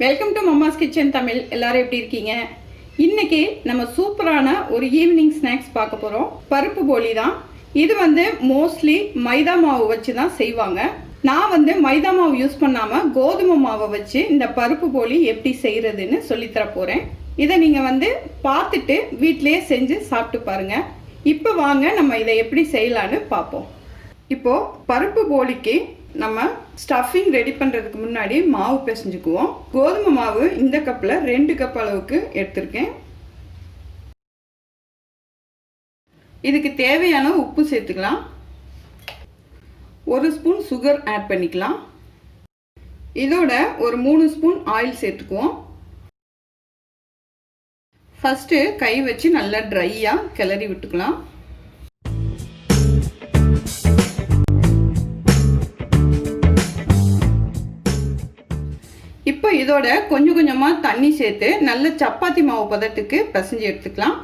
Welcome to Mamma's kitchen Tamil. எல்லாரும் எப்படி இருக்கீங்க? இன்னைக்கு நம்ம சூப்பரான ஒரு ஈவினிங் ஸ்நாக்ஸ் பார்க்க போகிறோம். பருப்பு போலி தான் இது. மோஸ்ட்லி மைதா மாவு வச்சு தான் செய்வாங்க. நான் மைதா மாவு யூஸ் பண்ணாமல் கோதுமை மாவை வச்சு இந்த பருப்பு போலி எப்படி செய்கிறதுன்னு சொல்லித்தர போகிறேன். இதை நீங்கள் பார்த்துட்டு வீட்டிலேயே செஞ்சு சாப்பிட்டு பாருங்கள். இப்போ வாங்க நம்ம இதை எப்படி செய்யலான்னு பார்ப்போம். இப்போது பருப்பு போலிக்கு நம்ம ஸ்டஃபிங் ரெடி பண்ணுறதுக்கு முன்னாடி மாவு பிசைஞ்சுக்குவோம். கோதுமை மாவு இந்த கப்பில் 2 கப் அளவுக்கு எடுத்திருக்கேன். இதுக்கு தேவையான உப்பு சேர்த்துக்கலாம். 1 ஸ்பூன் சுகர் ஆட் பண்ணிக்கலாம். இதோட ஒரு 3 ஸ்பூன் ஆயில் சேர்த்துக்குவோம். ஃபஸ்ட்டு கை வச்சு நல்லா ட்ரையாக கிளறி விட்டுக்கலாம். இப்போ இதோட கொஞ்சம் கொஞ்சமாக தண்ணி சேர்த்து நல்ல சப்பாத்தி மாவு பதத்துக்கு பிசைஞ்சு எடுத்துக்கலாம்.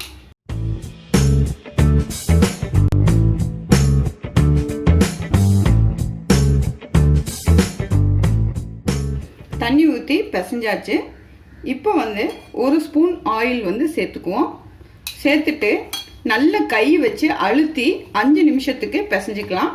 தண்ணி ஊற்றி பிசைஞ்சாச்சு. இப்போ 1 ஸ்பூன் ஆயில் சேர்த்துக்குவோம். சேர்த்துட்டு நல்ல கை வச்சு அழுத்தி 5 நிமிஷத்துக்கு பிசைஞ்சிக்கலாம்.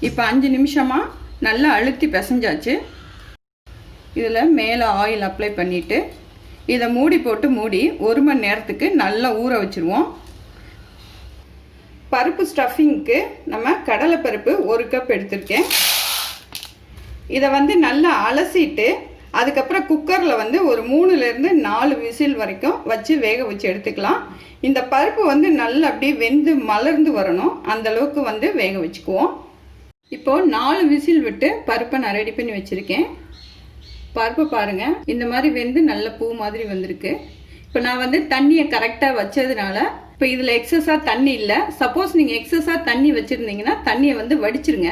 இப்போ 5 நிமிஷமாக நல்லா அழுத்தி பிசைஞ்சாச்சு. இதில் மேலே ஆயில் அப்ளை பண்ணிவிட்டு இதை மூடி போட்டு மூடி 1 மணி நேரத்துக்கு நல்லா ஊற வச்சுருவோம். பருப்பு ஸ்டஃபிங்க்கு நம்ம கடலைப்பருப்பு 1 கப் எடுத்திருக்கேன். இதை நல்லா அலசிட்டு அதுக்கப்புறம் குக்கரில் ஒரு 3லேருந்து 4 விசில் வரைக்கும் வச்சு வேக வச்சு எடுத்துக்கலாம். இந்த பருப்பு நல்லா அப்படியே வெந்து மலர்ந்து வரணும். அந்தளவுக்கு வேக வச்சுக்குவோம். இப்போது 4 விசில் விட்டு பருப்பை நான் ரெடி பண்ணி வச்சுருக்கேன். பருப்பு பாருங்கள், இந்த மாதிரி வெந்து நல்ல பூ மாதிரி வந்திருக்கு. இப்போ நான் தண்ணியை கரெக்டாக வச்சதுனால இப்போ இதில் எக்ஸஸாக தண்ணி இல்லை. சப்போஸ் நீங்கள் எக்ஸஸாக தண்ணி வச்சுருந்தீங்கன்னா தண்ணியை வடிச்சிருங்க.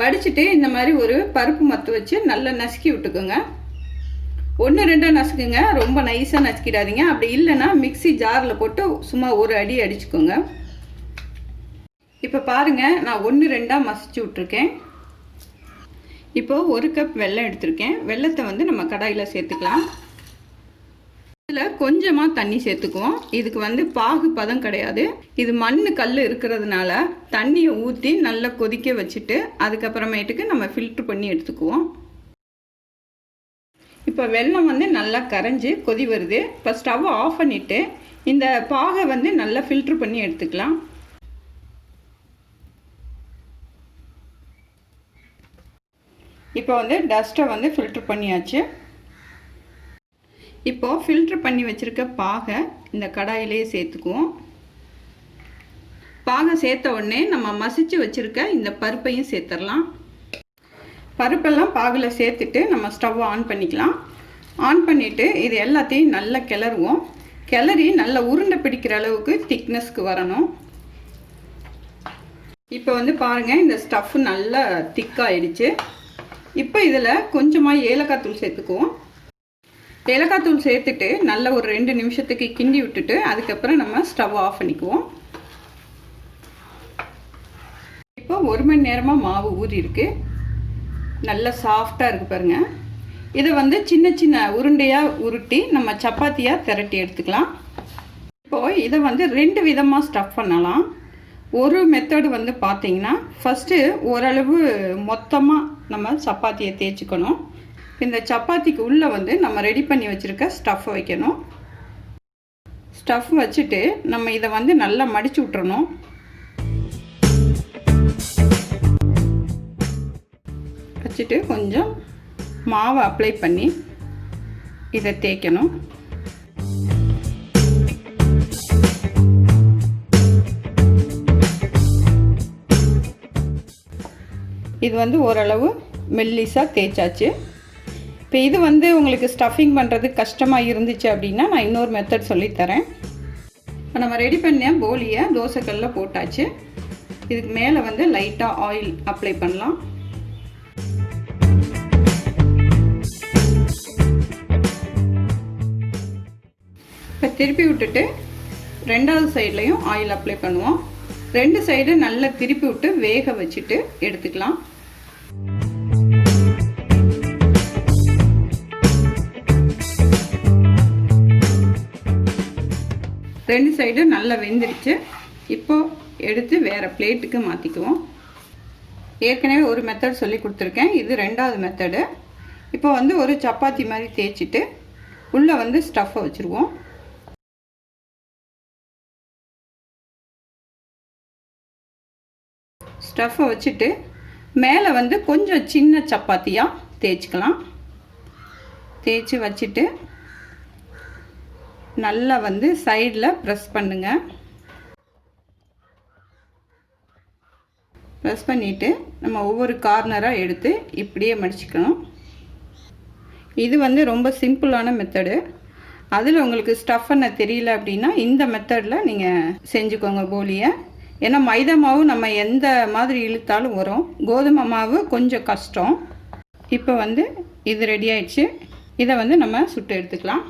வடிச்சிட்டு இந்த மாதிரி ஒரு பருப்பு மத்து வச்சு நல்லா நசுக்கி விட்டுக்கோங்க. 1-2 நசுக்குங்க, ரொம்ப நைஸாக நசுக்கிடாதீங்க. அப்படி இல்லைன்னா மிக்ஸி ஜாரில் போட்டு சும்மா ஒரு அடி அடிச்சுக்கோங்க. இப்போ பாருங்கள், நான் 1-2 மசிச்சு விட்ருக்கேன். இப்போது 1 கப் வெல்லம் எடுத்திருக்கேன். வெல்லத்தை நம்ம கடாயில் சேர்த்துக்கலாம். இதில் கொஞ்சமாக தண்ணி சேர்த்துக்குவோம். இதுக்கு பாகு பதம் கிடையாது. இது மண் கல் இருக்கிறதுனால தண்ணியை ஊற்றி நல்லா கொதிக்க வச்சுட்டு அதுக்கப்புறமேட்டுக்கு நம்ம ஃபில்ட்ரு பண்ணி எடுத்துக்குவோம். இப்போ வெல்லம் நல்லா கரைஞ்சி கொதி வருது. இப்போ ஸ்டவ்வை ஆஃப் பண்ணிவிட்டு இந்த பாகை நல்லா ஃபில்ட்ரு பண்ணி எடுத்துக்கலாம். இப்போ டஸ்ட்டை ஃபில்ட்ரு பண்ணியாச்சு. இப்போது ஃபில்ட்ரு பண்ணி வச்சுருக்க பாகை இந்த கடாயிலே சேர்த்துக்குவோம். பாகை சேர்த்த உடனே நம்ம மசிச்சு வச்சுருக்க இந்த பருப்பையும் சேர்த்துடலாம். பருப்பெல்லாம் பாகில் சேர்த்துட்டு நம்ம ஸ்டவ் ஆன் பண்ணிக்கலாம். ஆன் பண்ணிவிட்டு இது எல்லாத்தையும் நல்லா கிளறுவோம். கிளறி நல்லா உருண்டை பிடிக்கிற அளவுக்கு திக்னஸ்க்கு வரணும். இப்போ பாருங்கள், இந்த ஸ்டஃப் நல்லா திக்காயிடுச்சு. இப்போ இதில் கொஞ்சமாக ஏலக்காய் தூள் சேர்த்துக்குவோம். ஏலக்காய் தூள் சேர்த்துட்டு நல்லா ஒரு 2 நிமிஷத்துக்கு கிண்டி விட்டுட்டு அதுக்கப்புறம் நம்ம ஸ்டவ் ஆஃப் பண்ணிக்குவோம். இப்போ 1 மணி நேரமாக மாவு ஊறி இருக்கு. நல்லா சாஃப்டாக இருக்குது பாருங்கள். இதை சின்ன சின்ன உருண்டையாக உருட்டி நம்ம சப்பாத்தியாக திரட்டி எடுத்துக்கலாம். இப்போது இதை 2 விதமாக ஸ்டஃப் பண்ணலாம். ஒரு மெத்தடு பார்த்தீங்கன்னா ஃபஸ்ட்டு ஓரளவு மொத்தமாக நம்ம சப்பாத்தியை தேய்ச்சிக்கணும். இந்த சப்பாத்திக்கு உள்ளே நம்ம ரெடி பண்ணி வச்சுருக்க ஸ்டஃப் வைக்கணும். ஸ்டஃப் வச்சுட்டு நம்ம இதை நல்லா மடித்து விட்டுறணும். வச்சுட்டு கொஞ்சம் மாவை அப்ளை பண்ணி இதை தேய்க்கணும். இது ஓரளவு மெல்லிஸாக தேய்ச்சாச்சு. இப்போ இது உங்களுக்கு ஸ்டஃபிங் பண்ணுறது கஷ்டமாக இருந்துச்சு அப்படின்னா நான் இன்னொரு மெத்தட் சொல்லித்தரேன். இப்போ நம்ம ரெடி பண்ண போலியை தோசைக்கல்லில் போட்டாச்சு. இதுக்கு மேலே லைட்டாக ஆயில் அப்ளை பண்ணலாம். இப்போ திருப்பி விட்டுட்டு ரெண்டாவது சைட்லையும் ஆயில் அப்ளை பண்ணுவோம். 2 சைடு நல்லா திருப்பி விட்டு வேக வச்சுட்டு எடுத்துக்கலாம். ரெண்டு சைடு நல்லா வெந்துடுச்சு. இப்போ எடுத்து வேறு பிளேட்டுக்கு மாற்றிக்குவோம். ஏற்கனவே ஒரு மெத்தட் சொல்லி கொடுத்துருக்கேன், இது 2வது மெத்தடு. இப்போ வந்து ஒரு சப்பாத்தி மாதிரி தேய்ச்சிட்டு உள்ளே வந்து ஸ்டஃப்பை வச்சுருவோம். ஸ்டஃப்பை வச்சுட்டு மேலே வந்து கொஞ்சம் சின்ன சப்பாத்தியாக தேய்ச்சிக்கலாம். தேய்ச்சி வச்சுட்டு நல்லா வந்து சைடில் ப்ரெஸ் பண்ணுங்கள். ப்ரெஸ் பண்ணிவிட்டு நம்ம ஒவ்வொரு கார்னராக எடுத்து இப்படியே மடிச்சுக்கணும். இது வந்து ரொம்ப சிம்பிளான மெத்தடு. அதில் உங்களுக்கு ஸ்டஃப் பண்ண தெரியல அப்படின்னா இந்த மெத்தடில் நீங்கள் செஞ்சுக்கோங்க போலியை. ஏன்னா மைதா மாவு நம்ம எந்த மாதிரி இழுத்தாலும் வரும், கோதுமை மாவு கொஞ்சம் கஷ்டம். இப்போ வந்து இது ரெடி ஆயிடுச்சு. இதை வந்து நம்ம சுட்டு எடுத்துக்கலாம்.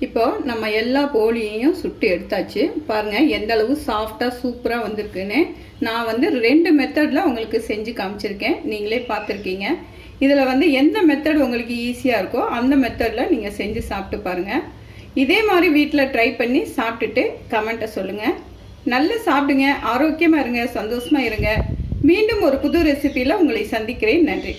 இப்போ நம்ம எல்லா போலியையும் சுட்டு எடுத்தாச்சு. பாருங்கள் எந்த அளவு சாஃப்டாக சூப்பராக வந்திருக்குன்னு. நான் வந்து 2 மெத்தடில் உங்களுக்கு செஞ்சு காமிச்சிருக்கேன், நீங்களே பார்த்துருக்கீங்க. இதில் வந்து எந்த மெத்தட் உங்களுக்கு ஈஸியாக இருக்கோ அந்த மெத்தடில் நீங்கள் செஞ்சு சாப்பிட்டு பாருங்கள். இதே மாதிரி வீட்டில் ட்ரை பண்ணி சாப்பிட்டுட்டு கமெண்ட்டை சொல்லுங்கள். நல்லா சாப்பிடுங்க, ஆரோக்கியமாக இருங்க, சந்தோஷமாக இருங்க. மீண்டும் ஒரு புது ரெசிபியில் உங்களை சந்திக்கிறேன். நன்றி.